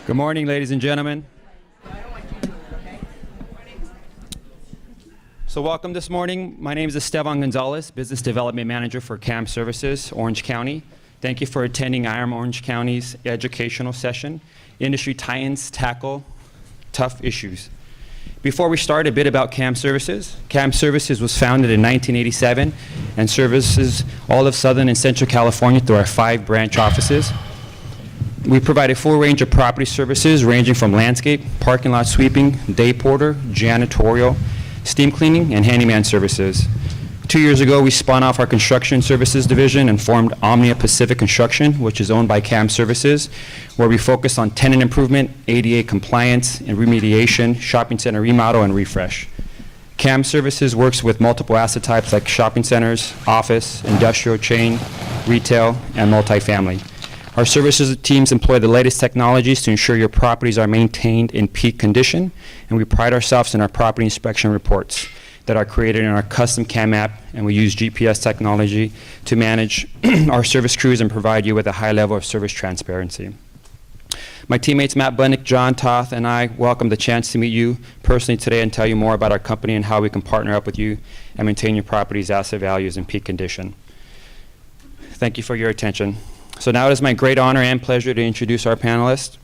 Good morning, ladies and gentlemen. So welcome this morning. My name is Esteban Gonzalez, Business Development Manager for CAM Services, Orange County. Thank you for attending IREM Orange County's educational session. Industry Titans tackle tough issues. Before we start, a bit about CAM Services. CAM Services was founded in 1987 and services all of Southern and Central California through our 5 branch offices. We provide a full range of property services ranging from landscape, parking lot sweeping, day porter, janitorial, steam cleaning, and handyman services. 2 years ago, we spun off our construction services division and formed Omnia Pacific Construction, which is owned by CAM Services, where we focus on tenant improvement, ADA compliance, and remediation, shopping center remodel, and refresh. CAM Services works with multiple asset types like shopping centers, office, industrial chain, retail, and multifamily. Our services teams employ the latest technologies to ensure your properties are maintained in peak condition, and we pride ourselves in our property inspection reports that are created in our custom CAM app, and we use GPS technology to manage our service crews and provide you with a high level of service transparency. My teammates Matt Bunnick, John Toth, and I welcome the chance to meet you personally today and tell you more about our company and how we can partner up with you and maintain your property's asset values in peak condition. Thank you for your attention. So now it is my great honor and pleasure to introduce our panelists.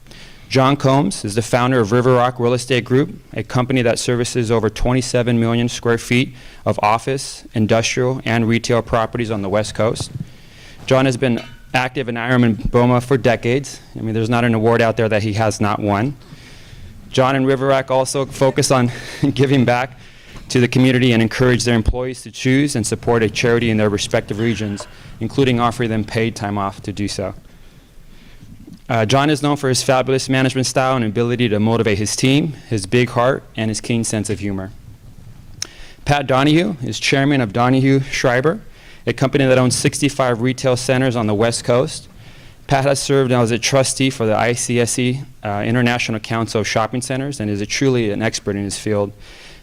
John Combs is the founder of RiverRock Real Estate Group, a company that services over 27 million square feet of office, industrial, and retail properties on the West Coast. John has been active in IREM and BOMA for decades. I mean, there's not an award out there that he has not won. John and RiverRock also focus on giving back to the community and encourage their employees to choose and support a charity in their respective regions, including offering them paid time off to do so. John is known for his fabulous management style and ability to motivate his team, his big heart, and his keen sense of humor. Pat Donahue is chairman of Donahue Schriber, a company that owns 65 retail centers on the West Coast. Pat has served as a trustee for the ICSE International Council of Shopping Centers and is truly an expert in his field.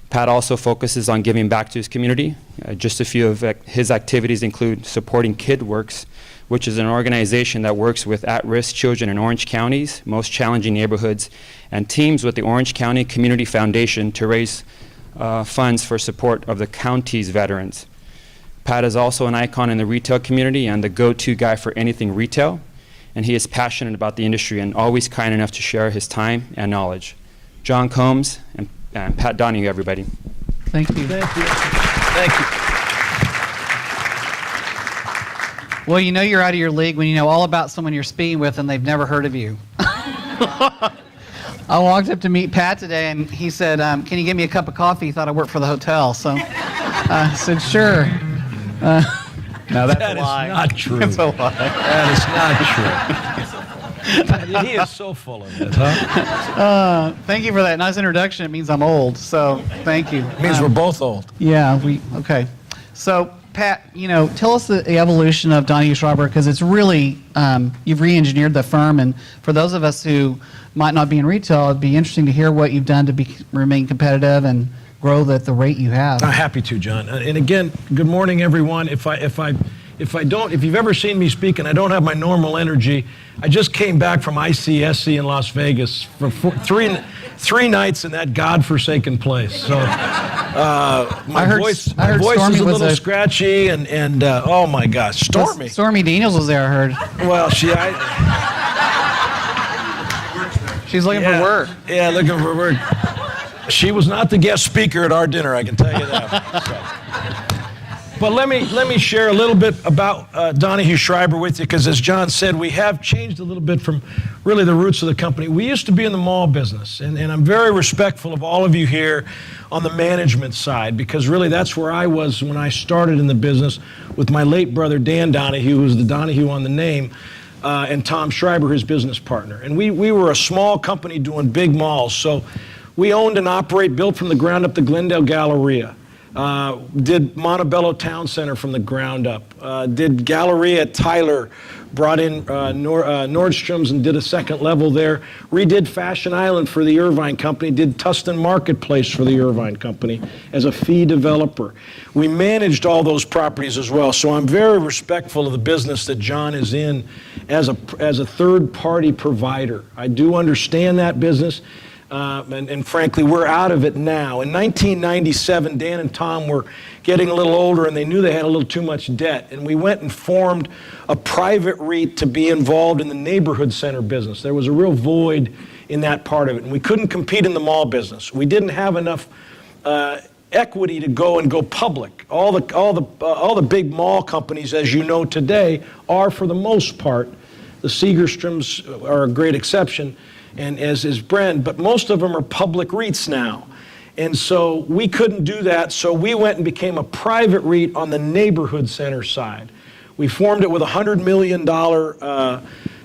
Pat also focuses on giving back to his community. Just a few of his activities include supporting KidWorks, which is an organization that works with at-risk children in Orange County's most challenging neighborhoods, and teams with the Orange County Community Foundation to raise funds for support of the county's veterans. Pat is also an icon in the retail community and the go-to guy for anything retail, and he is passionate about the industry and always kind enough to share his time and knowledge. John Combs and Pat Donahue, everybody. Thank you. Thank you. Thank you. Well, you know you're out of your league when you know all about someone you're speaking with and they've never heard of you. I walked up to meet Pat today and he said, can you give me a cup of coffee? He thought I worked for the hotel. So I said, sure. Now that's a lie. Not true. It's a lie. That is not true. He is so full of it, huh? Thank you for that nice introduction. It means I'm old, so thank you. It means we're both old. Yeah, okay. So, Pat, tell us the evolution of Donahue Schriber, because it's really, you've re-engineered the firm, and for those of us who might not be in retail, it'd be interesting to hear what you've done to remain competitive and grow at the rate you have. I'm happy to, John. And again, good morning, everyone. If you've ever seen me speak and I don't have my normal energy, I just came back from ICSE in Las Vegas for three nights in that godforsaken place. So my voice is a little scratchy and oh my gosh, Stormy. Stormy Daniels was there, I heard. Well, she's looking for work. Yeah, looking for work. She was not the guest speaker at our dinner, I can tell you that. So. But let me share a little bit about Donahue Schriber with you, because as John said, we have changed a little bit from really the roots of the company. We used to be in the mall business, and I'm very respectful of all of you here on the management side, because really that's where I was when I started in the business with my late brother Dan Donahue, who's the Donahue on the name, and Tom Schriber, his business partner. And we were a small company doing big malls, so we owned and built from the ground up the Glendale Galleria. Did Montebello Town Center from the ground up. Did Galleria at Tyler, brought in Nordstrom's and did a second level there. Redid Fashion Island for the Irvine Company. Did Tustin Marketplace for the Irvine Company as a fee developer. We managed all those properties as well. So I'm very respectful of the business that John is in as a third-party provider. I do understand that business. And frankly, we're out of it now. In 1997, Dan and Tom were getting a little older, and they knew they had a little too much debt. And we went and formed a private REIT to be involved in the neighborhood center business. There was a real void in that part of it, and we couldn't compete in the mall business. We didn't have enough equity to go public. All the big mall companies, as you know today, are for the most part. The Segerstroms are a great exception, and as is Bren, but most of them are public REITs now. And so we couldn't do that, so we went and became a private REIT on the neighborhood center side. We formed it with a $100 million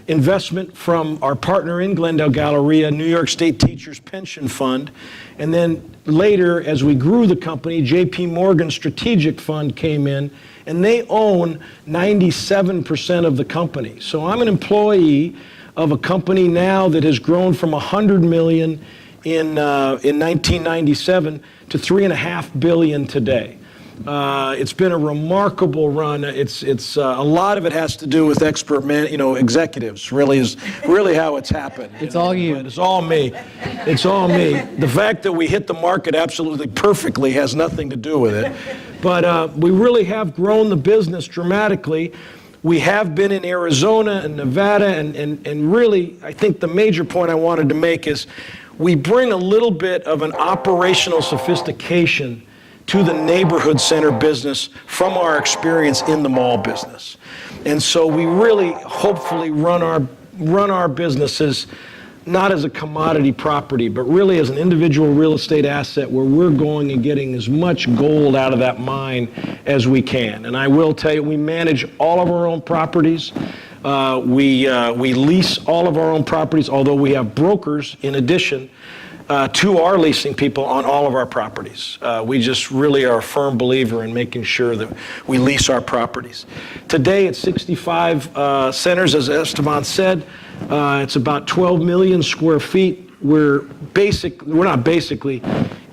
investment from our partner in Glendale Galleria, New York State Teachers Pension Fund. And then later, as we grew the company, JP Morgan Strategic Fund came in, and they own 97% of the company. So I'm an employee of a company now that has grown from $100 million in 1997 to $3.5 billion today. It's been a remarkable run. It's a lot of it has to do with executives. Really is how it's happened. It's all you. But it's all me. It's all me. The fact that we hit the market absolutely perfectly has nothing to do with it. But we really have grown the business dramatically. We have been in Arizona and Nevada, and really, I think the major point I wanted to make is we bring a little bit of an operational sophistication to the neighborhood center business from our experience in the mall business. And so we really hopefully run our businesses not as a commodity property, but really as an individual real estate asset where we're going and getting as much gold out of that mine as we can. And I will tell you, we manage all of our own properties. We lease all of our own properties, although we have brokers in addition to our leasing people on all of our properties. We just really are a firm believer in making sure that we lease our properties. Today it's 65 centers, as Esteban said. It's about 12 million square feet. It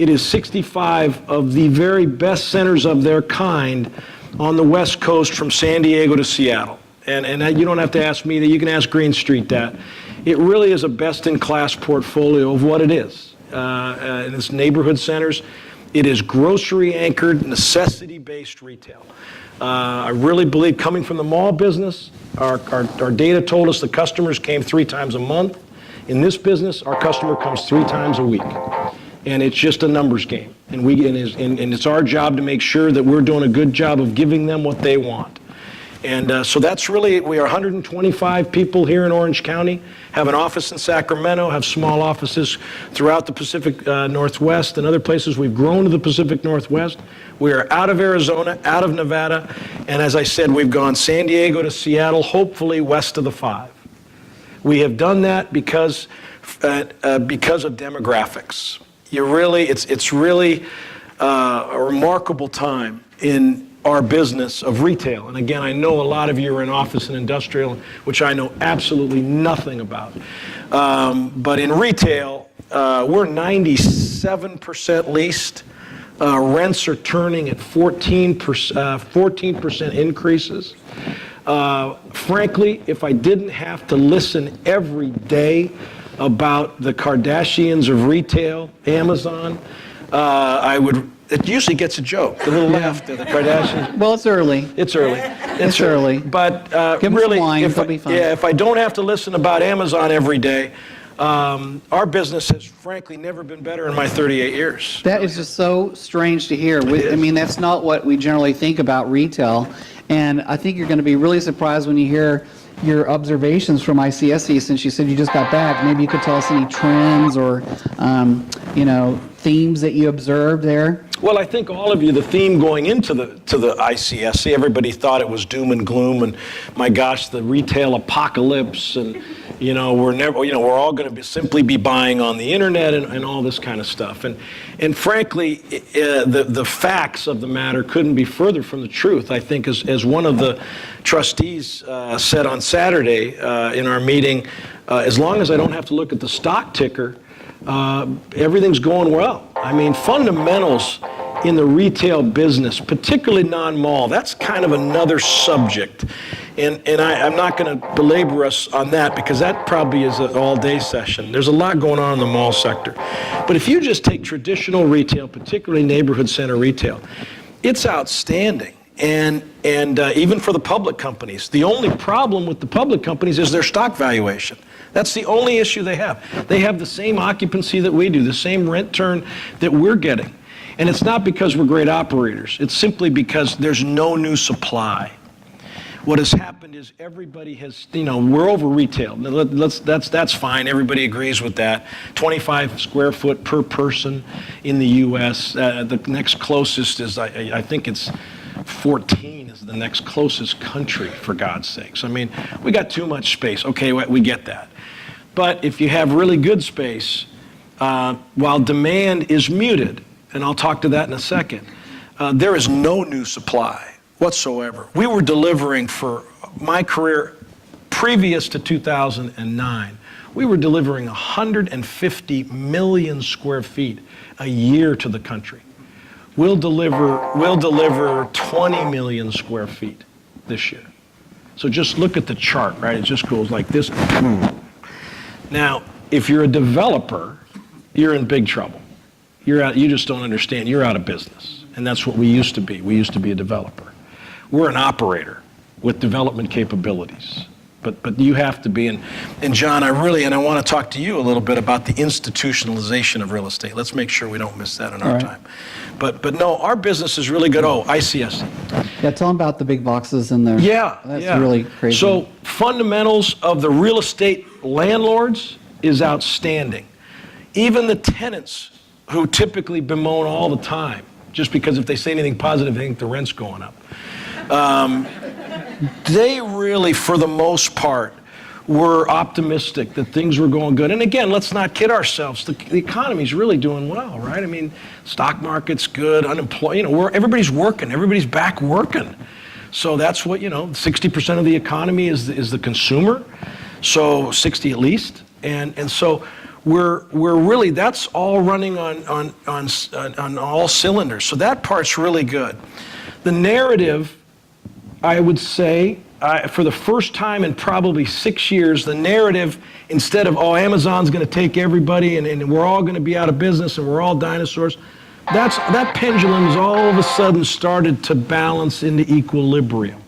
is 65 of the very best centers of their kind on the West Coast from San Diego to Seattle. And you don't have to ask me that, you can ask Green Street that. It really is a best-in-class portfolio of what it is. And it's neighborhood centers. It is grocery-anchored, necessity-based retail. I really believe, coming from the mall business, our data told us the customers came 3 times a month. In this business, our customer comes 3 times a week. And it's just a numbers game. And it's our job to make sure that we're doing a good job of giving them what they want. And so that's really, we are 125 people here in Orange County, have an office in Sacramento, have small offices throughout the Pacific Northwest and other places. We've grown to the Pacific Northwest. We are out of Arizona, out of Nevada, and as I said, we've gone San Diego to Seattle, hopefully west of the 5. We have done that because of demographics. It's really a remarkable time in our business of retail. And again, I know a lot of you are in office and industrial, which I know absolutely nothing about. But in retail, we're 97% leased. Rents are turning at 14% increases. Frankly, if I didn't have to listen every day about the Kardashians of retail, Amazon, I would. It usually gets a joke, the little laugh to the Kardashians. Well, it's early. It's early. It's early. But Give them really, some wine, it'll be fine. if I don't have to listen about Amazon every day, our business has frankly never been better in my 38 years. That is just so strange to hear. I mean, that's not what we generally think about retail. And I think you're going to be really surprised when you hear your observations from ICSC, since you said you just got back. Maybe you could tell us any trends or, themes that you observed there. Well, I think all of you, the theme going into the ICSC, everybody thought it was doom and gloom, and my gosh, the retail apocalypse, and we're all going to simply be buying on the internet and all this kind of stuff. And frankly, the facts of the matter couldn't be further from the truth. I think, as one of the trustees said on Saturday in our meeting, as long as I don't have to look at the stock ticker, everything's going well. I mean, fundamentals in the retail business, particularly non-mall, that's kind of another subject. And I'm not going to belabor us on that because that probably is an all-day session. There's a lot going on in the mall sector. But if you just take traditional retail, particularly neighborhood center retail, it's outstanding. And even for the public companies, the only problem with the public companies is their stock valuation. That's the only issue they have. They have the same occupancy that we do, the same rent turn that we're getting. And it's not because we're great operators. It's simply because there's no new supply. What has happened is everybody has, we're over retail. That's fine. Everybody agrees with that. 25 square foot per person in the U.S. The next closest is, I think it's 14 is the next closest country, for God's sakes. I mean, we got too much space. Okay, we get that. But if you have really good space, while demand is muted, and I'll talk to that in a second, there is no new supply whatsoever. We were delivering, for my career previous to 2009, we were delivering 150 million square feet a year to the country. We'll deliver 20 million square feet this year. So just look at the chart, right? It just goes like this. Now, if you're a developer, you're in big trouble. You just don't understand. You're out of business. And that's what we used to be. We used to be a developer. We're an operator with development capabilities. But you have to be. And John, I want to talk to you a little bit about the institutionalization of real estate. Let's make sure we don't miss that in our time. But no, our business is really good. Oh, ICSC. Yeah, tell them about the big boxes in there. Yeah. That's really crazy. So fundamentals of the real estate landlords is outstanding. Even the tenants who typically bemoan all the time, just because if they say anything positive, they think the rent's going up. They really, for the most part, were optimistic that things were going good. And again, let's not kid ourselves. The economy's really doing well, right? I mean, stock market's good, unemployed, everybody's working, everybody's back working. So that's what, 60% of the economy is the consumer, so 60 at least. And so we're really, that's all running on all cylinders. So that part's really good. The narrative, I would say, for the first time in probably 6 years, the narrative, instead of, Amazon's going to take everybody and we're all going to be out of business and we're all dinosaurs, that pendulum's all of a sudden started to balance into equilibrium.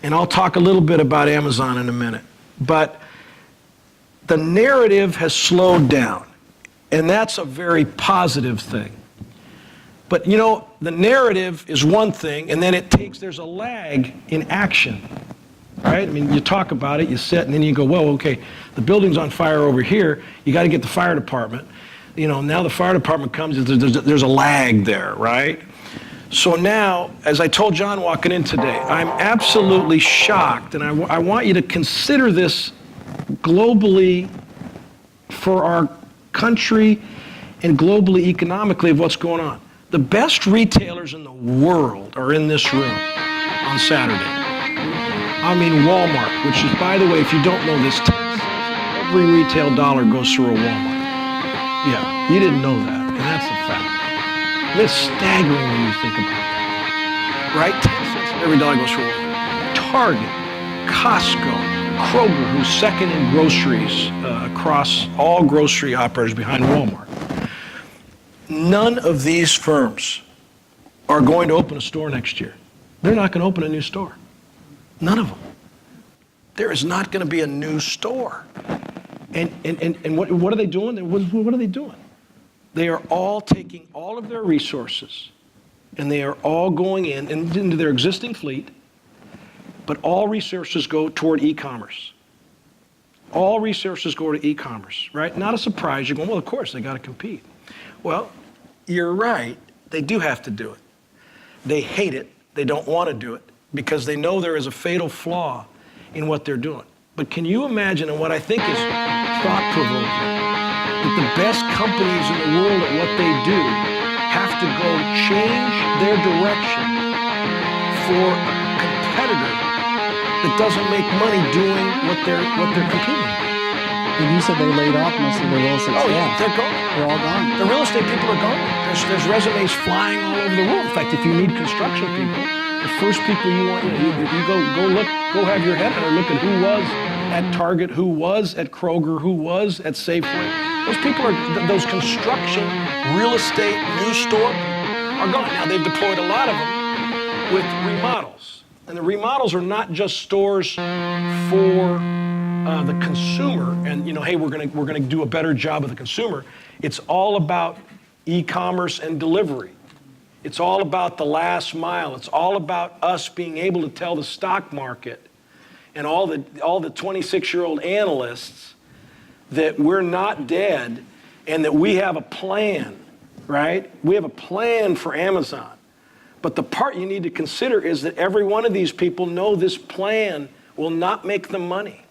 And I'll talk a little bit about Amazon in a minute. But the narrative has slowed down, and that's a very positive thing. But the narrative is one thing, and then there's a lag in action, right? I mean, you talk about it, you sit, and then you go, well, okay, the building's on fire over here, you got to get the fire department. Now the fire department comes, there's a lag there, right? So now, as I told John walking in today, I'm absolutely shocked, and I want you to consider this globally for our country and globally economically of what's going on. The best retailers in the world are in this room on Saturday. I mean Walmart, which is, by the way, if you don't know this, 10 cents of every retail dollar goes through a Walmart. Yeah, you didn't know that, and that's a fact. It's staggering when you think about that, right? 10 cents of every dollar goes through a Walmart. Target, Costco, Kroger, who's second in groceries across all grocery operators behind Walmart. None of these firms are going to open a store next year. They're not going to open a new store. None of them. There is not going to be a new store. And what are they doing? What are they doing? They are all taking all of their resources, and they are all going into their existing fleet, but all resources go toward e-commerce. All resources go to e-commerce, right? Not a surprise. You're going, well, of course, they got to compete. Well, you're right. They do have to do it. They hate it. They don't want to do it because they know there is a fatal flaw in what they're doing. But can you imagine, and what I think is thought-provoking, that the best companies in the world at what they do have to go change their direction for a competitor that doesn't make money doing what they're competing with? And you said they laid off most of the real estate Oh, yeah, staff. they're gone. They're all gone. The real estate people are gone. There's resumes flying all over the world. In fact, if you need construction people, the first people you want, you go have your head on and look at who was at Target, who was at Kroger, who was at Safeway. Those people are, those construction, real estate, new store are gone. Now, they've deployed a lot of them with remodels. And the remodels are not just stores for the consumer and, hey, we're gonna do a better job of the consumer. It's all about e-commerce and delivery. It's all about the last mile. It's all about us being able to tell the stock market and all the 26-year-old analysts that we're not dead and that we have a plan, right? We have a plan for Amazon. But the part you need to consider is that every one of these people know this plan will not make them money.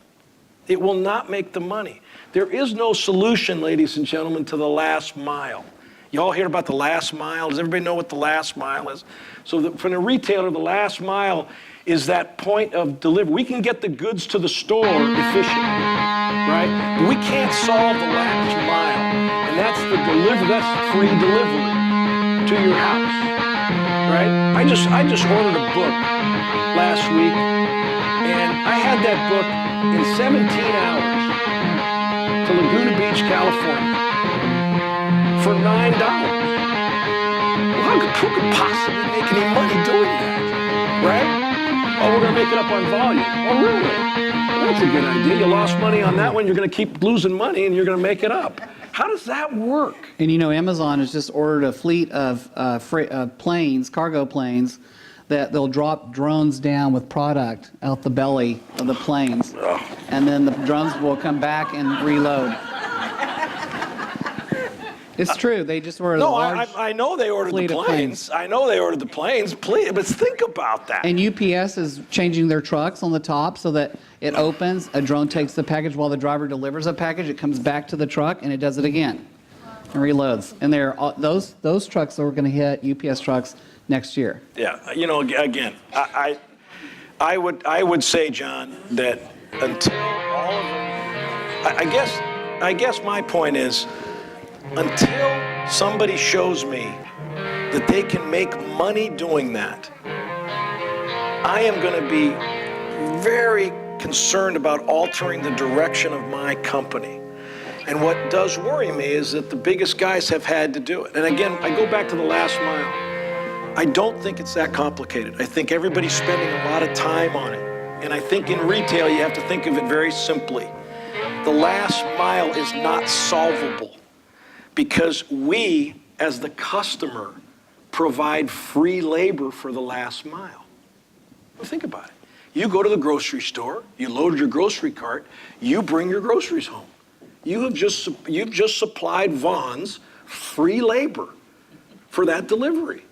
It will not make them money. There is no solution, ladies and gentlemen, to the last mile. You all hear about the last mile? Does everybody know what the last mile is? So from a retailer, the last mile is that point of delivery. We can get the goods to the store efficiently, right? But we can't solve the last mile. And that's the delivery, that's free delivery to your house, right? I just ordered a book last week, and I had that book in 17 hours to Laguna Beach, California for $9. Well, who could possibly make any money doing that, right? Oh, we're going to make it up on volume. Oh, really? Well, that's a good idea. You lost money on that one. You're going to keep losing money, and you're going to make it up. How does that work? And Amazon has just ordered a fleet of planes, cargo planes, that they'll drop drones down with product out the belly of the planes. And then the drones will come back and reload. It's true. They just ordered a large I know they ordered the fleet of planes. I know they ordered the planes. Please, but think about that. And UPS is changing their trucks on the top so that it opens, a drone takes the package while the driver delivers a package, it comes back to the truck, and it does it again and reloads. And those trucks are going to hit UPS trucks next year. Yeah, again, I would say, John, that until all of them, I guess my point is, until somebody shows me that they can make money doing that, I am going to be very concerned about altering the direction of my company. And what does worry me is that the biggest guys have had to do it. And again, I go back to the last mile. I don't think it's that complicated. I think everybody's spending a lot of time on it. And I think in retail, you have to think of it very simply. The last mile is not solvable because we, as the customer, provide free labor for the last mile. Well, think about it. You go to the grocery store, you load your grocery cart, you bring your groceries home. You've just supplied Vaughn's free labor for that delivery.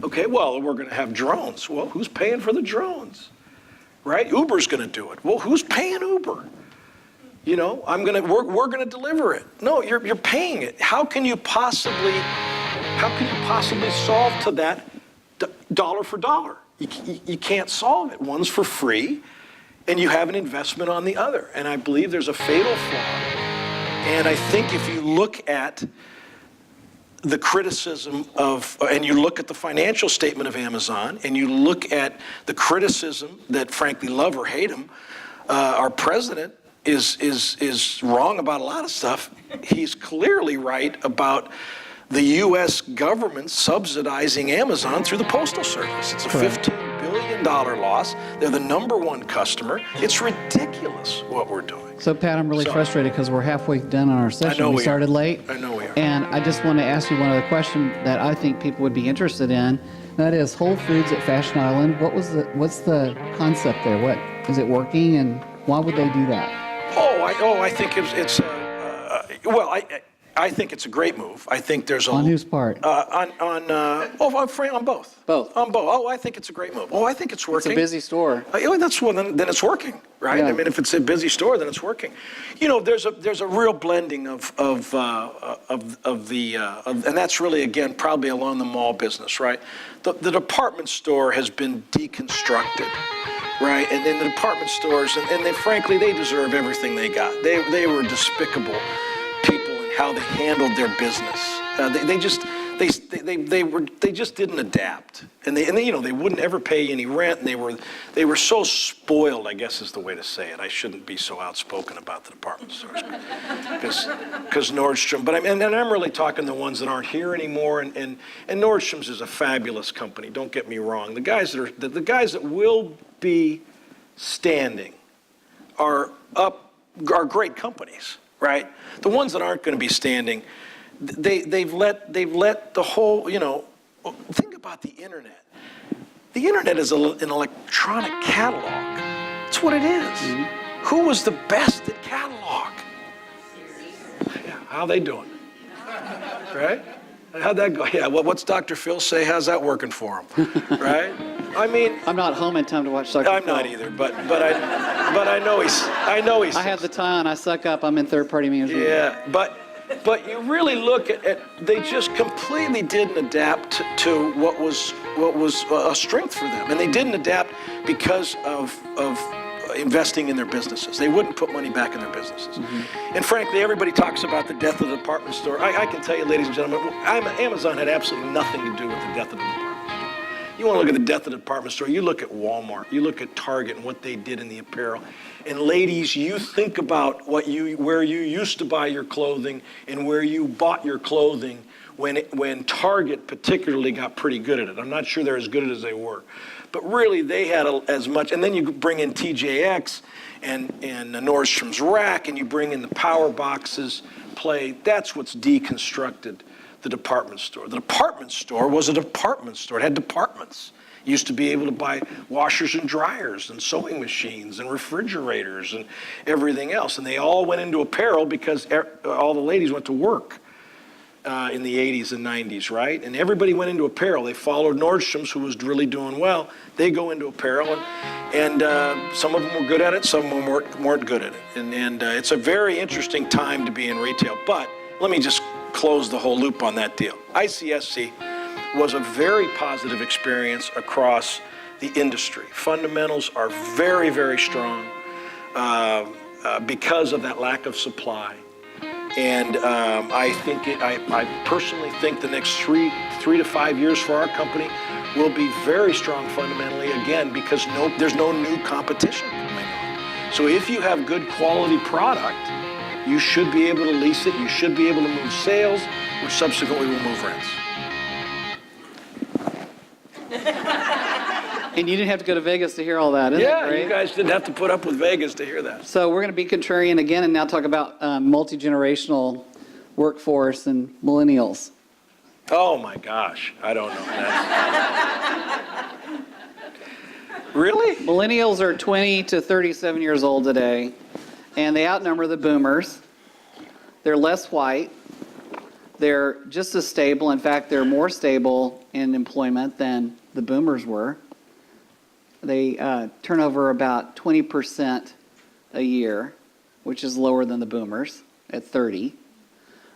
Okay, well, we're going to have drones. Well, who's paying for the drones? Right? Uber's going to do it. Well, who's paying Uber? We're going to deliver it. No, you're paying it. How can you possibly solve to that dollar for dollar? You can't solve it. One's for free, and you have an investment on the other. And I believe there's a fatal flaw. And I think if you look at the criticism and you look at the financial statement of Amazon, and you look at the criticism that, frankly, love or hate him, our president is wrong about a lot of stuff. He's clearly right about the U.S. government subsidizing Amazon through the Postal Service. It's a $15 billion loss. They're the #1 customer. It's ridiculous what we're doing. So, Pat, I'm really frustrated because we're halfway done on our session. I know we started late. I know we are. And I just want to ask you one other question that I think people would be interested in. That is Whole Foods at Fashion Island. What's the concept there? What is it working, and why would they do that? I think it's I think it's a great move. I think there's a... On whose part? On both. Both. On both. Oh, I think it's a great move. Oh, I think it's working. It's a busy store. Then it's working, right? Yeah. I mean, if it's a busy store, then it's working. You know, there's a real blending of and that's really, again, probably along the mall business, right? The department store has been deconstructed, right? And then the department stores, and they, frankly, they deserve everything they got. They were despicable people in how they handled their business. They just didn't adapt, and they you know, they wouldn't ever pay any rent, and they were so spoiled, I guess is the way to say it. I shouldn't be so outspoken about the department stores, because Nordstrom. But I'm really talking the ones that aren't here anymore, and Nordstrom's is a fabulous company. Don't get me wrong. The guys that will be standing are great companies, right? The ones that aren't going to be standing, they've let the whole, you know, think about the internet. The internet is an electronic catalog. That's what it is. Mm-hmm. Who was the best at catalog? Yeah, how they doing? Right? How'd that go? Yeah, what's Dr. Phil say? How's that working for him? Right? I mean, I'm not home in time to watch Dr. I'm Phil. not either, but I know he's. I have the time. I suck up. I'm in third-party management. Yeah, but you really look at they just completely didn't adapt to what was a strength for them, and they didn't adapt because of investing in their businesses. They wouldn't put money back in their businesses. Mm-hmm. And frankly, everybody talks about the death of the department store. I can tell you, ladies and gentlemen, Amazon had absolutely nothing to do with the death of the department store. You want to look at the death of the department store, you look at Walmart, you look at Target and what they did in the apparel. And ladies, you think about where you used to buy your clothing and where you bought your clothing when Target particularly got pretty good at it. I'm not sure they're as good as they were. But really, they had as much, and then you bring in TJX and Nordstrom's Rack, and you bring in the power boxes play. That's what's deconstructed the department store. The department store was a department store. It had departments. You used to be able to buy washers and dryers and sewing machines and refrigerators and everything else. And they all went into apparel because all the ladies went to work in the 80s and 90s, right? And everybody went into apparel. They followed Nordstrom's, who was really doing well. They go into apparel, and some of them were good at it, some of them weren't good at it. And it's a very interesting time to be in retail. But let me just close the whole loop on that deal. ICSC was a very positive experience across the industry. Fundamentals are very, very strong because of that lack of supply. And I personally think the next three to 5 years for our company will be very strong fundamentally, again, because there's no new competition coming on. So if you have good quality product, you should be able to lease it, you should be able to move sales, which subsequently will move rents. And you didn't have to go to Vegas to hear all that, isn't Yeah, it great? you guys didn't have to put up with Vegas to hear that. So we're going to be contrarian again and now talk about multi-generational workforce and millennials. Oh my gosh, I don't know. That's... Really? Millennials are 20 to 37 years old today, and they outnumber the boomers. They're less white. They're just as stable. In fact, they're more stable in employment than the boomers were. They turn over about 20% a year, which is lower than the boomers at 30.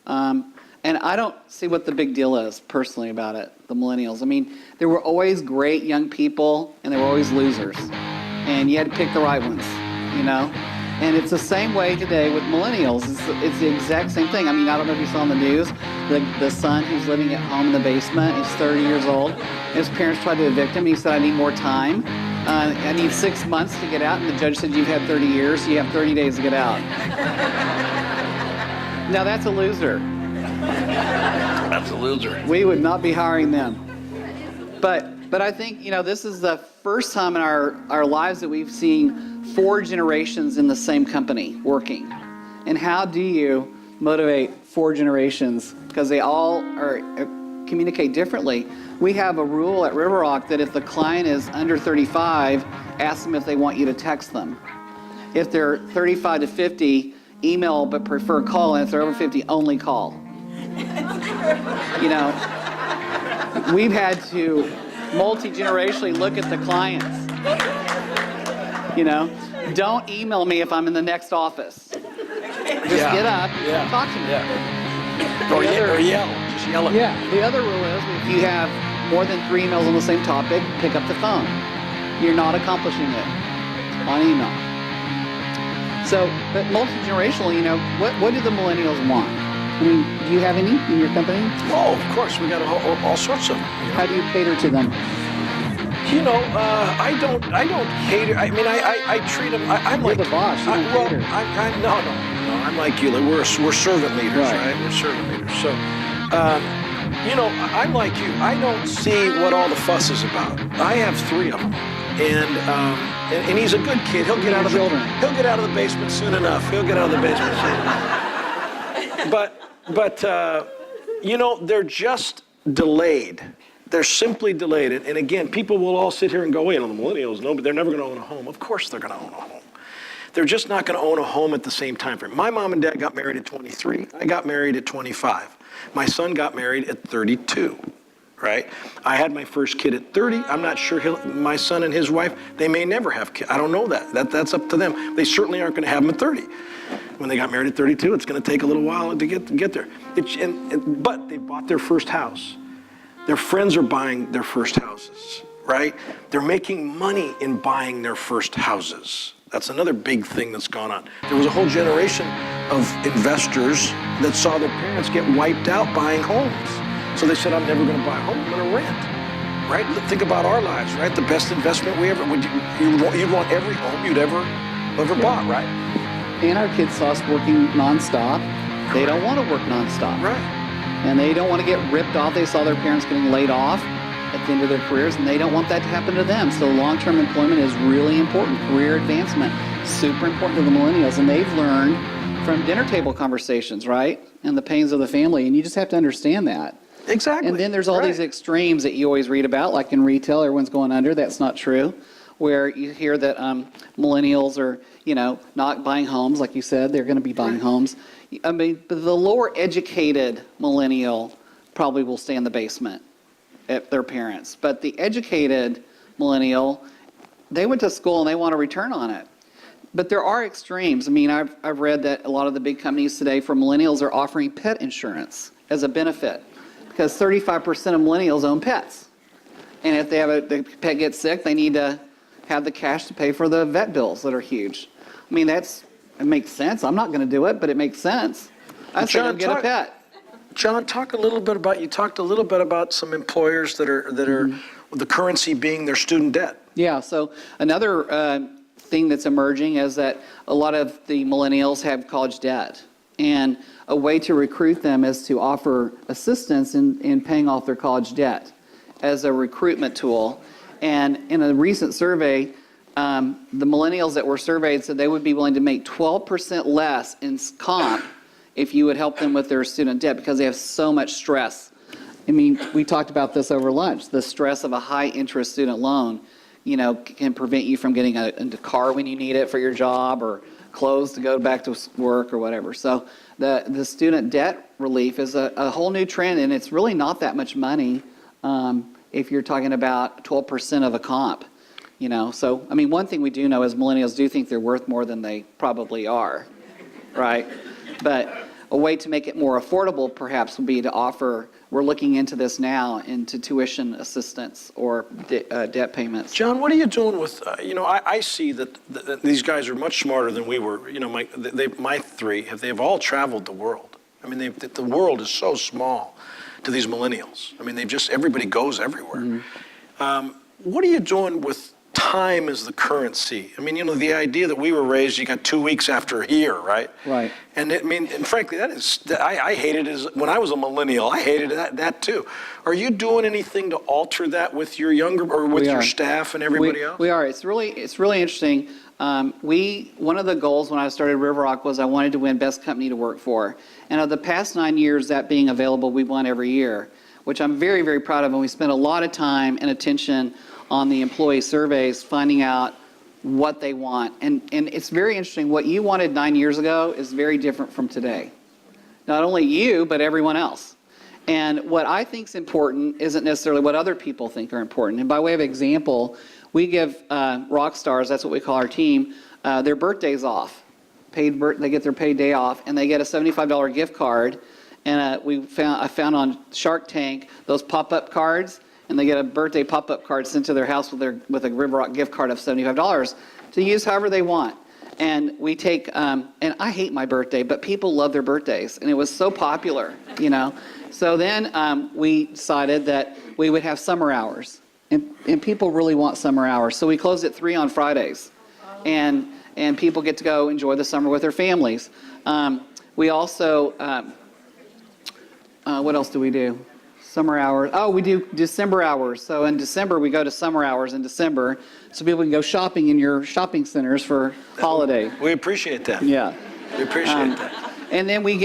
And I don't see what the big deal is personally about it, the millennials. I mean, there were always great young people, and there were always losers. And you had to pick the right ones, you know? And it's the same way today with millennials. It's the exact same thing. I mean, I don't know if you saw on the news, the son who's living at home in the basement is 30 years old. His parents tried to evict him. He said, I need more time. I need 6 months to get out. And the judge said, you've had 30 years. You have 30 days to get out. Now, that's a loser. That's a loser. We would not be hiring them. But I think, you know, this is the first time in our lives that we've seen 4 generations in the same company working. And how do you motivate 4 generations? Because they all communicate differently. We have a rule at RiverRock that if the client is under 35, ask them if they want you to text them. If they're 35 to 50, email but prefer call, and if they're over 50, only call. You know, we've had to multi-generationally look at the clients. You know, don't email me if I'm in the next office. Just get up and talk to me. Or yell. Just yell at me. Yeah. The other rule is if you have more than 3 emails on the same topic, pick up the phone. You're not accomplishing it on email. So, but multi-generationally, you know, what do the millennials want? I mean, do you have any in your company? Oh, of course, we got all sorts of them. You know? How do you cater to them? You know, I don't cater. I mean, I treat them. I'm You're like the boss. You don't cater. No. I'm like you. Like we're servant leaders, right? We're servant leaders. So, you know, I'm like you. I don't see what all the fuss is about. I have 3 of them, and he's a good kid. He'll get out of the basement soon enough. But you know, they're just delayed. They're simply delayed. And again, people will all sit here and go, wait, the millennials, no, but they're never going to own a home. Of course they're going to own a home. They're just not going to own a home at the same time frame. My mom and dad got married at 23. I got married at 25. My son got married at 32, right? I had my first kid at 30. I'm not sure my son and his wife, they may never have kids. I don't know that. That's up to them. They certainly aren't going to have them at 30. When they got married at 32, it's going to take a little while to get there. But they bought their first house. Their friends are buying their first houses, right? They're making money in buying their first houses. That's another big thing that's gone on. There was a whole generation of investors that saw their parents get wiped out buying homes. So they said, I'm never going to buy a home, I'm going to rent, right? Think about our lives, right? The best investment we ever, you'd want every home you'd ever bought, right? And our kids saw us working nonstop. They don't want to work nonstop. Right. And they don't want to get ripped off. They saw their parents getting laid off at the end of their careers, and they don't want that to happen to them. So long-term employment is really important. Career advancement, super important to the millennials. And they've learned from dinner table conversations, right? And the pains of the family. And you just have to understand that. Exactly. And then there's all these extremes that you always read about, like in retail, everyone's going under. That's not true. Where you hear that millennials are, you know, not buying homes, like you said, they're going to be buying homes. I mean, but the lower educated millennial probably will stay in the basement at their parents. But the educated millennial, they went to school and they want a return on it. But there are extremes. I mean, I've read that a lot of the big companies today for millennials are offering pet insurance as a benefit because 35% of millennials own pets. And if the pet gets sick, they need to have the cash to pay for the vet bills that are huge. I mean, it makes sense. I'm not going to do it, but it makes sense. I say go get a pet. John, you talked a little bit about some employers that are the currency being their student debt. Yeah. So another thing that's emerging is that a lot of the millennials have college debt, and a way to recruit them is to offer assistance in paying off their college debt as a recruitment tool. And in a recent survey, the millennials that were surveyed said they would be willing to make 12% less in comp if you would help them with their student debt because they have so much stress. I mean, we talked about this over lunch. The stress of a high-interest student loan, you know, can prevent you from getting into a car when you need it for your job or clothes to go back to work or whatever. So the student debt relief is a whole new trend, and it's really not that much money if you're talking about 12% of a comp. You know, so, I mean, one thing we do know is millennials do think they're worth more than they probably are, right? But a way to make it more affordable, perhaps, would be to offer, we're looking into this now, into tuition assistance or debt payments. John, what are you doing with, I see that these guys are much smarter than we were. You know, my 3, they've all traveled the world. I mean, the world is so small to these millennials. I mean, everybody goes everywhere. Mm-hmm. What are you doing with time as the currency? I mean, you know, the idea that we were raised, you got 2 weeks after a year, right? Right. And and frankly, I hated it when I was a millennial. I hated that too. Are you doing anything to alter that with your your staff and everybody else? We are. It's really interesting. One of the goals when I started RiverRock was I wanted to win Best Company to Work For. And of the past 9 years, that being available, we won every year, which I'm very, very proud of. And we spent a lot of time and attention on the employee surveys, finding out what they want. And it's very interesting. What you wanted 9 years ago is very different from today. Not only you, but everyone else. And what I think is important isn't necessarily what other people think are important. And by way of example, we give rock stars, that's what we call our team, their birthdays off. They get their paid day off, and they get a $75 gift card. And I found on Shark Tank those pop-up cards, and they get a birthday pop-up card sent to their house with a RiverRock gift card of $75 to use however they want. And we take, and I hate my birthday, but people love their birthdays, and it was so popular, you know. So then we decided that we would have summer hours, and people really want summer hours. So we closed at 3 on Fridays, and people get to go enjoy the summer with their families. We also, what else do we do? Summer hours. Oh, we do December hours. So in December, we go to summer hours in December, so people can go shopping in your shopping centers for holiday. We appreciate that. Yeah. We appreciate that. And then we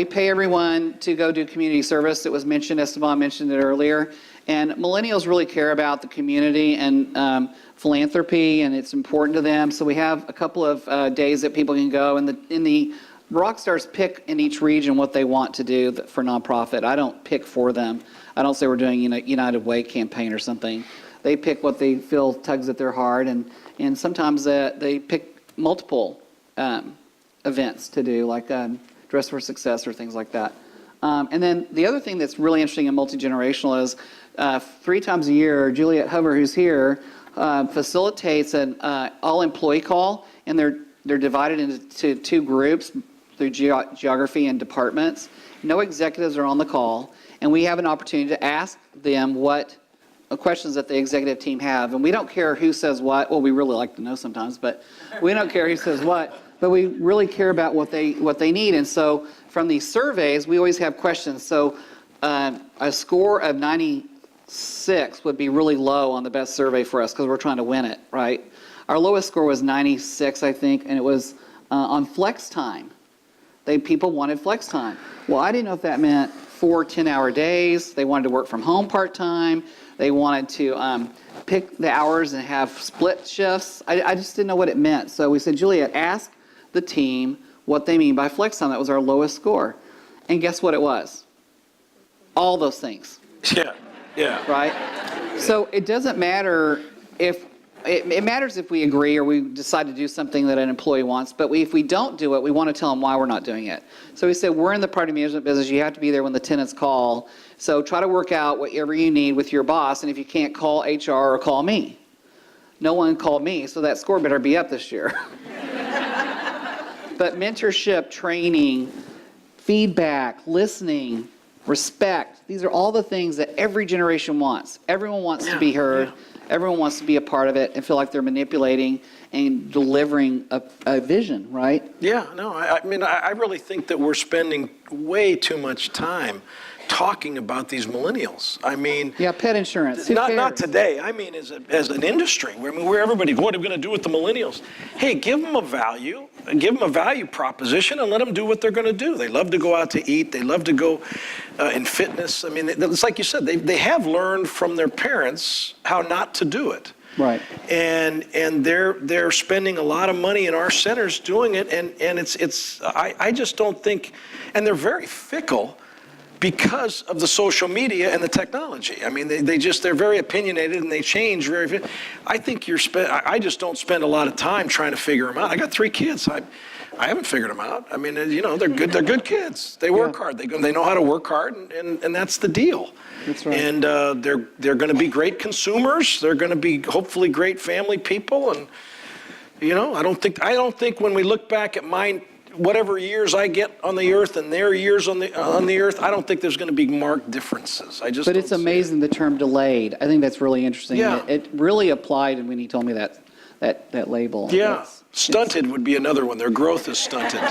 pay everyone to go do community service. It was mentioned, Esteban mentioned it earlier. And millennials really care about the community and philanthropy, and it's important to them. So we have a couple of days that people can go, and the rock stars pick in each region what they want to do for nonprofit. I don't pick for them. I don't say we're doing a United Way campaign or something. They pick what they feel tugs at their heart, and sometimes they pick multiple events to do, like Dress for Success or things like that. And then the other thing that's really interesting and multi-generational is 3 times a year, Juliet Hover, who's here, facilitates an all-employee call, and they're divided into 2 groups through geography and departments. No executives are on the call, and we have an opportunity to ask them what questions that the executive team have. And we don't care who says what. Well, we really like to know sometimes, but we don't care who says what. But we really care about what they need. And so from these surveys, we always have questions. So a score of 96 would be really low on the best survey for us because we're trying to win it, right? Our lowest score was 96, I think, and it was on flex time. People wanted flex time. Well, I didn't know if that meant 4 10-hour days. They wanted to work from home part-time. They wanted to pick the hours and have split shifts. I just didn't know what it meant. So we said, Juliet, ask the team what they mean by flex time. That was our lowest score. And guess what it was? All those things. Yeah. Right? So it doesn't matter if it matters if we agree or we decide to do something that an employee wants, but if we don't do it, we want to tell them why we're not doing it. So we said, we're in the property management business. You have to be there when the tenants call. So try to work out whatever you need with your boss, and if you can't, call HR or call me. No one called me, so that score better be up this year. But mentorship, training, feedback, listening, respect, these are all the things that every generation wants. Everyone wants to be heard. Yeah. Everyone wants to be a part of it and feel like they're manipulating and delivering a vision, right? Yeah, no, I mean, I really think that we're spending way too much time talking about these millennials. I mean, yeah, pet insurance. Not today. I mean, as an industry, where everybody, what are we going to do with the millennials? Hey, give them a value proposition, and let them do what they're going to do. They love to go out to eat. They love to go in fitness. I mean, it's like you said, they have learned from their parents how not to do it. Right. And they're spending a lot of money in our centers doing it, and I just don't think, and they're very fickle because of the social media and the technology. I mean, they're very opinionated and they change very. I think I just don't spend a lot of time trying to figure them out. I got 3 kids. I haven't figured them out. I mean, they're good. They're good kids. They work hard. They know how to work hard, and that's the deal. That's right. And they're going to be great consumers. They're going to be hopefully great family people. And I don't think when we look back at whatever years I get on the earth and their years on the earth, I don't think there's going to be marked differences. But it's amazing the term delayed. I think that's really interesting. Yeah. It really applied when he told me that label. Yeah. Stunted would be another one. Their growth is stunted.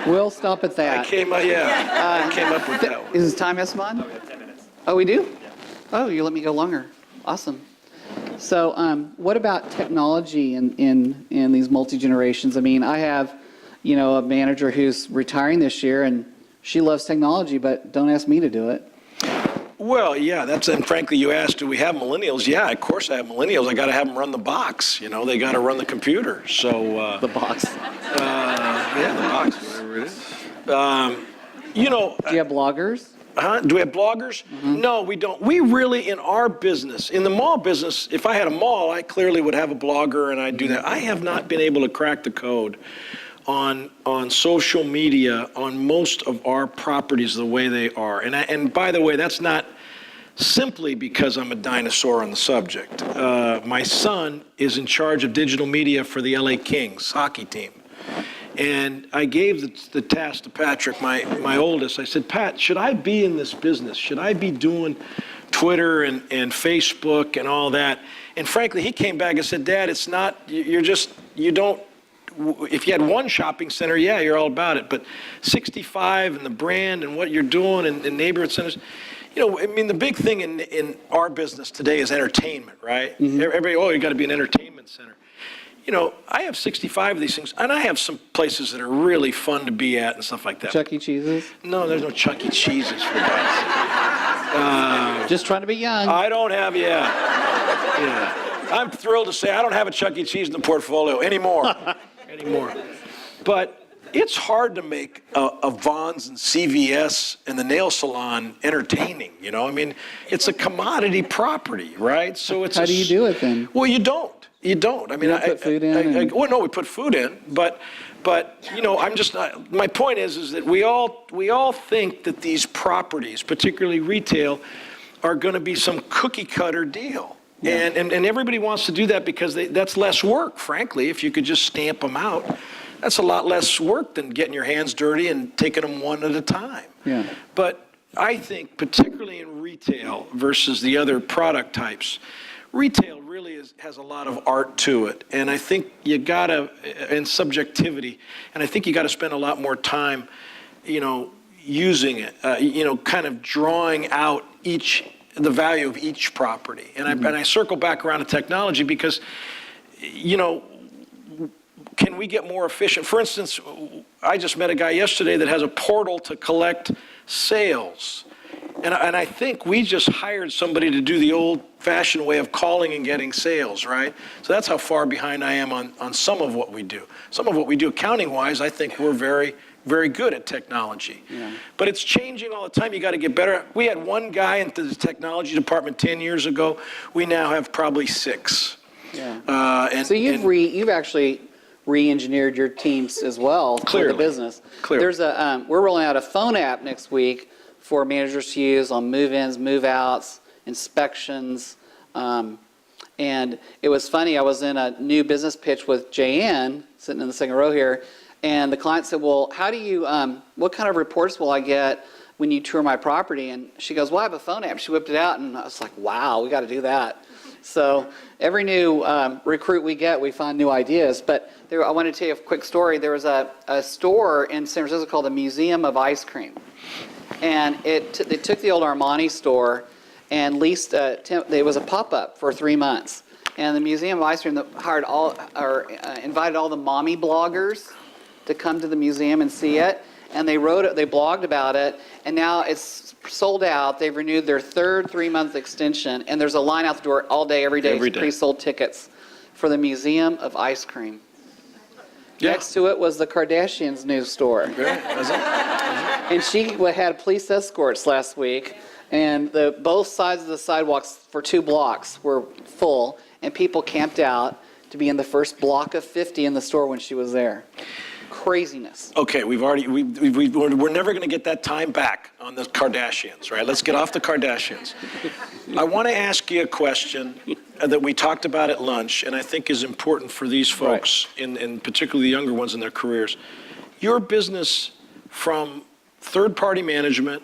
We'll stop at that. I came up with that one. Is it time, Esteban? We have 10 minutes. Oh, we do? Yeah. Oh, you let me go longer. Awesome. So what about technology in these multi-generations? I mean, I have a manager who's retiring this year, and she loves technology, but don't ask me to do it. Well, yeah, and frankly, you asked, do we have millennials? Yeah, of course I have millennials. I got to have them run the box. They got to run the computer. So the box. yeah, the box, whatever it is. you know, Do you have bloggers? do we have bloggers? No, we don't. We really, in our business, in the mall business, if I had a mall, I clearly would have a blogger and I'd do that. I have not been able to crack the code on social media on most of our properties the way they are. And by the way, that's not simply because I'm a dinosaur on the subject. My son is in charge of digital media for the LA Kings hockey team. And I gave the task to Patrick, my oldest. I said, Pat, should I be in this business? Should I be doing Twitter and Facebook and all that? And frankly, he came back and said, Dad, it's not, you don't, if you had one shopping center, yeah, you're all about it. But 65 and the brand and what you're doing and neighborhood centers, you know, I mean, the big thing in our business today is entertainment, right? Everybody, you got to be an entertainment center. You know, I have 65 of these things, and I have some places that are really fun to be at and stuff like that. Chuck E. Cheese's? No, there's no Chuck E. Cheese's for God's sake. Just trying to be young. I don't have, yeah. I'm thrilled to say I don't have a Chuck E. Cheese in the portfolio anymore. But it's hard to make a Vons and CVS and the nail salon entertaining, you know? I mean, it's a commodity property, right? So it's How do you do it then? Well, you don't. You don't. I mean, You don't put food in? well, no, we put food in, but you know, I'm just not. My point is that we all think that these properties, particularly retail, are going to be some cookie cutter deal, and everybody wants to do that because that's less work. Frankly, if you could just stamp them out, that's a lot less work than getting your hands dirty and taking them one at a time. Yeah. But I think, particularly in retail versus the other product types, retail really has a lot of art to it, and I think you gotta, and subjectivity, and I think you gotta spend a lot more time, you know, using it, you know, kind of drawing out the value of each property. And I circle back around to technology because, you know, can we get more efficient? For instance, I just met a guy yesterday that has a portal to collect sales. And I think we just hired somebody to do the old-fashioned way of calling and getting sales, right? So that's how far behind I am on some of what we do. Some of what we do accounting-wise, I think we're very, very good at technology. Yeah. But it's changing all the time. You got to get better. We had one guy in the technology department 10 years ago. We now have probably 6. Yeah. So you've actually re-engineered your teams as well for the business. Clearly. There's we're rolling out a phone app next week for managers to use on move-ins, move-outs, inspections. And it was funny, I was in a new business pitch with JN, sitting in the second row here, and the client said, well, how do you, what kind of reports will I get when you tour my property? And she goes, well, I have a phone app. She whipped it out, and I was like, wow, we got to do that. So every new recruit we get, we find new ideas. But I want to tell you a quick story. There was a store in San Francisco called the Museum of Ice Cream. And they took the old Armani store and leased, it was a pop-up for 3 months. And the Museum of Ice Cream invited all the mommy bloggers to come to the museum and see it. And they blogged about it, and now it's sold out. They've renewed their third 3-month extension, and there's a line out the door all day, every day. Pre-sold tickets for the Museum of Ice Cream. Yeah. Next to it was the Kardashians' new store. And she had police escorts last week, and both sides of the sidewalks for 2 blocks were full, and people camped out to be in the first block of 50 in the store when she was there. Craziness. Okay, we're never going to get that time back on the Kardashians, right? Let's get off the Kardashians. I want to ask you a question that we talked about at lunch, and I think is important for these folks, and particularly the younger ones in their careers. Your business from third-party management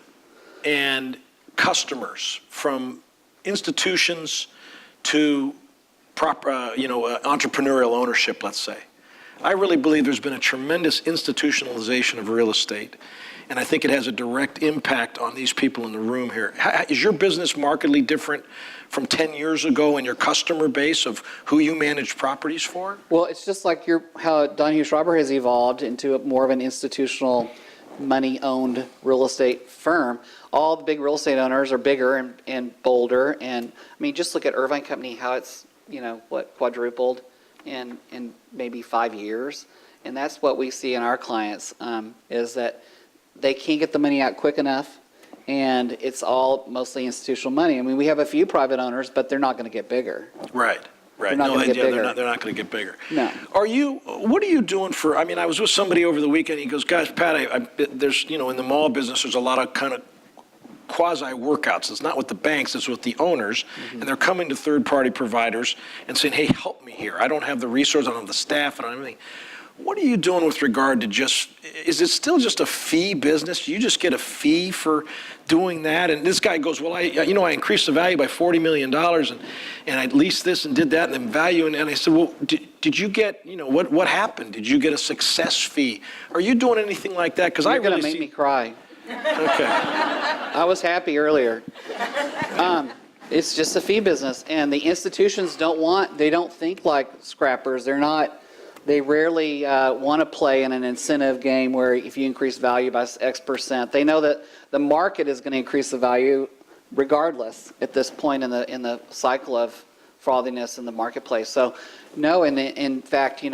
and customers, from institutions to entrepreneurial ownership, let's say. I really believe there's been a tremendous institutionalization of real estate, and I think it has a direct impact on these people in the room here. Is your business markedly different from 10 years ago in your customer base of who you manage properties for? Well, it's just like how Donahue Schriber has evolved into more of an institutional, money-owned real estate firm. All the big real estate owners are bigger and bolder, and I mean, just look at Irvine Company, how it's quadrupled in maybe 5 years. And that's what we see in our clients, is that they can't get the money out quick enough, and it's all mostly institutional money. I mean, we have a few private owners, but they're not going to get bigger. Right. Right. They're not gonna get bigger. They're not going to get bigger. No. What are you doing for, I mean, I was with somebody over the weekend, he goes, gosh, Pat, there's, in the mall business, there's a lot of kind of quasi-workouts. It's not with the banks, it's with the owners, and they're coming to third-party providers and saying, hey, help me here. I don't have the resources, I don't have the staff, I don't have anything. What are you doing with regard to is it still just a fee business? You just get a fee for doing that? And this guy goes, well, I increased the value by $40 million, and I leased this and did that, and then value, and I said, well, did you get, what happened? Did you get a success fee? Are you doing anything like that? Because You're going to make me cry. Okay. I was happy earlier. It's just a fee business, and the institutions they don't think like scrappers. They rarely want to play in an incentive game where if you increase value by X percent, they know that the market is going to increase the value regardless at this point in the cycle of frothiness in the marketplace. So no, and in fact,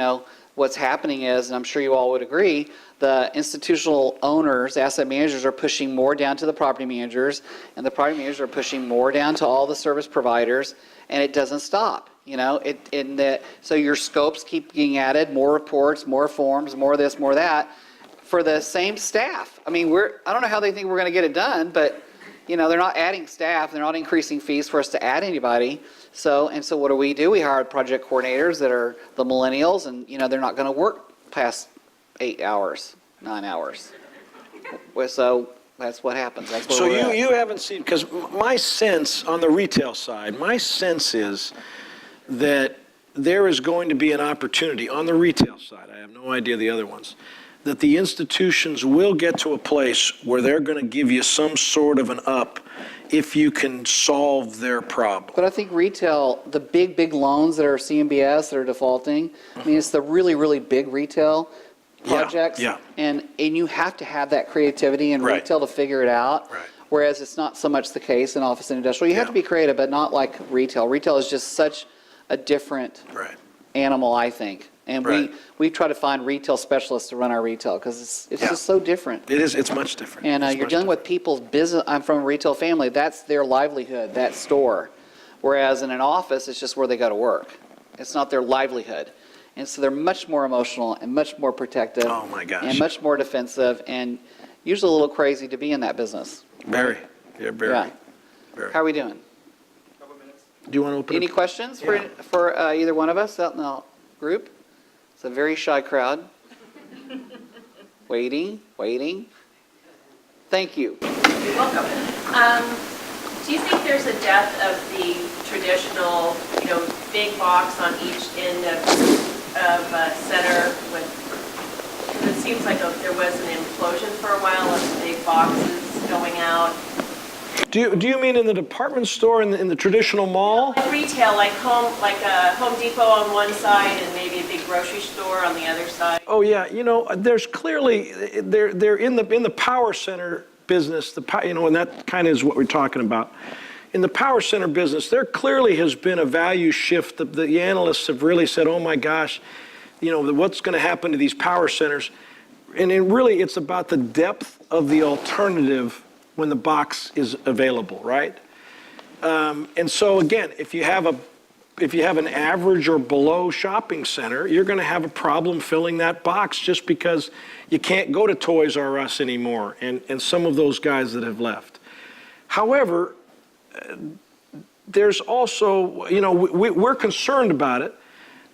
what's happening is, and I'm sure you all would agree, the institutional owners, asset managers, are pushing more down to the property managers, and the property managers are pushing more down to all the service providers, and it doesn't stop. So your scopes keep getting added, more reports, more forms, more this, more that, for the same staff. I mean, I don't know how they think we're going to get it done, but they're not adding staff, they're not increasing fees for us to add anybody. So what do? We hire project coordinators that are the millennials, and they're not going to work past 8 hours, 9 hours. So that's what happens. That's what so you haven't seen, because my sense on the retail side, my sense is that there is going to be an opportunity on the retail side, I have no idea the other ones, that the institutions will get to a place where they're going to give you some sort of an up if you can solve their problem. But I think retail, the big loans that are CMBS that are defaulting, I mean, it's the really, really big retail projects. Yeah. And you have to have that creativity in retail to figure it out. Right. Whereas it's not so much the case in office and industrial. You have to be creative, but not like retail. Retail is just such a different animal, I think. And we try to find retail specialists to run our retail because it's just so different. It is. It's much different. And you're dealing with people's business. I'm from a retail family. That's their livelihood, that store. Whereas in an office, it's just where they go to work. It's not their livelihood. And so they're much more emotional and much more protective. Oh, my gosh. And much more defensive and usually a little crazy to be in that business. Very. Yeah, very. Yeah. Very. How are we doing? Do you want to open Any it? questions for either one of us out in the group? It's a very shy crowd. Waiting. Thank you. You're welcome. Do you think there's a death of the traditional, big box on each end of a center with? It seems like there was an implosion for a while of big boxes going out. Do you mean in the department store in the traditional mall? Like retail, like a Home Depot on one side and maybe a big grocery store on the other side. Oh yeah, there's clearly they're in the power center business. And that kind of is what we're talking about. In the power center business, there clearly has been a value shift. The analysts have really said, "Oh my gosh, what's going to happen to these power centers?" And really, it's about the depth of the alternative when the box is available, right? And so again, if you have an average or below shopping center, you're going to have a problem filling that box just because you can't go to Toys R Us anymore and some of those guys that have left. However, there's also, we're concerned about it,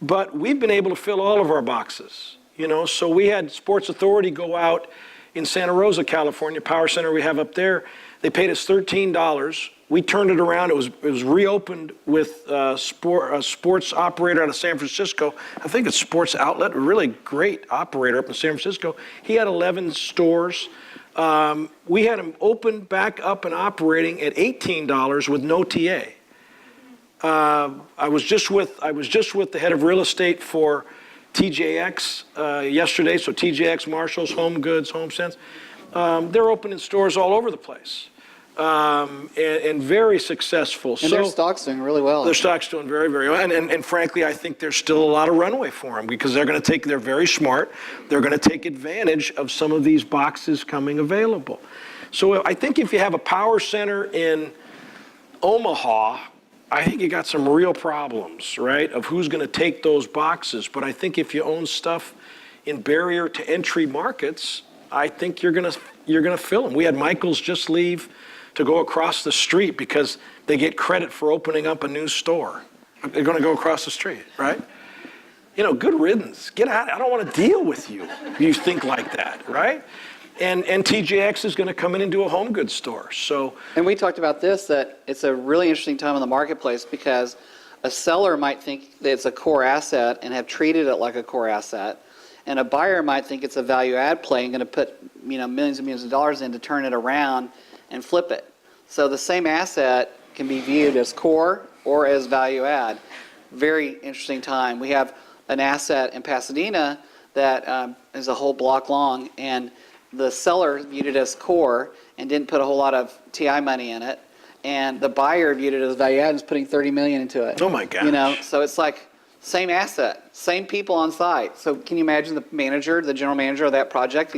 but we've been able to fill all of our boxes, so we had Sports Authority go out in Santa Rosa, California, power center we have up there. They paid us $13. We turned it around. It was reopened with a sports operator out of San Francisco. I think it's Sports Outlet, a really great operator up in San Francisco. He had 11 stores. We had him open back up and operating at $18 with no TA. I was just with the head of real estate for TJX yesterday, so TJX, Marshalls, Home Goods, HomeSense. They're opening stores all over the place. and very successful. And their stock's doing really well. Their stock's doing very, very well. And frankly, I think there's still a lot of runway for them because they're very smart. They're going to take advantage of some of these boxes coming available. So I think if you have a power center in Omaha, I think you got some real problems, right, of who's going to take those boxes. But I think if you own stuff in barrier to entry markets, I think you're going to fill them. We had Michael's just leave to go across the street because they get credit for opening up a new store. They're going to go across the street, right? You know, good riddance. Get out. I don't want to deal with you. You think like that, right? And TJX is going to come in and do a home goods store. So, and we talked about this, that it's a really interesting time in the marketplace because a seller might think that it's a core asset and have treated it like a core asset. And a buyer might think it's a value add play and going to put, you know, millions and millions of dollars in to turn it around and flip it. So the same asset can be viewed as core or as value add. Very interesting time. We have an asset in Pasadena that is a whole block long, and the seller viewed it as core and didn't put a whole lot of TI money in it, and the buyer viewed it as value add and is putting $30 million into it. oh my gosh. You know, so it's like same asset, same people on site. So can you imagine the manager, the general manager of that project?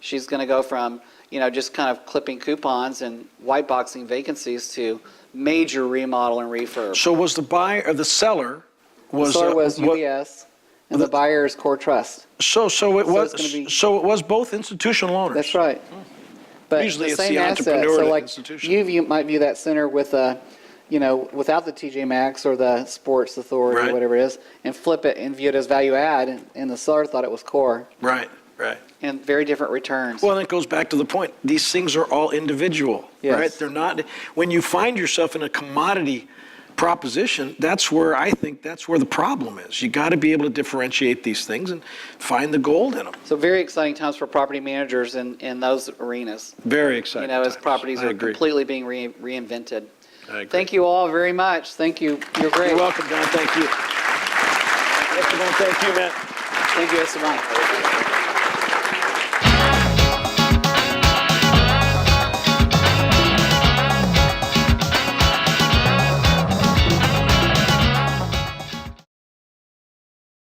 She's going to go from, you know, just kind of clipping coupons and white boxing vacancies to major remodel and refurb. So was the buyer or the seller was The seller was UBS, and the buyer is Core Trust. So it it's gonna be- was both institutional owners. That's right. But Usually the it's same the asset. entrepreneur So and like institution. might view that center with a, you know, without the TJ Maxx or the Sports Authority Right. or whatever it is, and flip it and view it as value add, and the seller thought it was core, Right. and very different returns. Well, that goes back to the point. These things are all individual, Yes. right? They're not. When you find yourself in a commodity proposition, that's where the problem is. You got to be able to differentiate these things and find the gold in them. So very exciting times for property managers in those arenas. Very exciting. You know, as times. properties I are agree. completely being reinvented. I agree. Thank you all very much. Thank you. You're great. You're welcome, Don. Thank you. Esteban, thank you, man. Thank you, Esteban.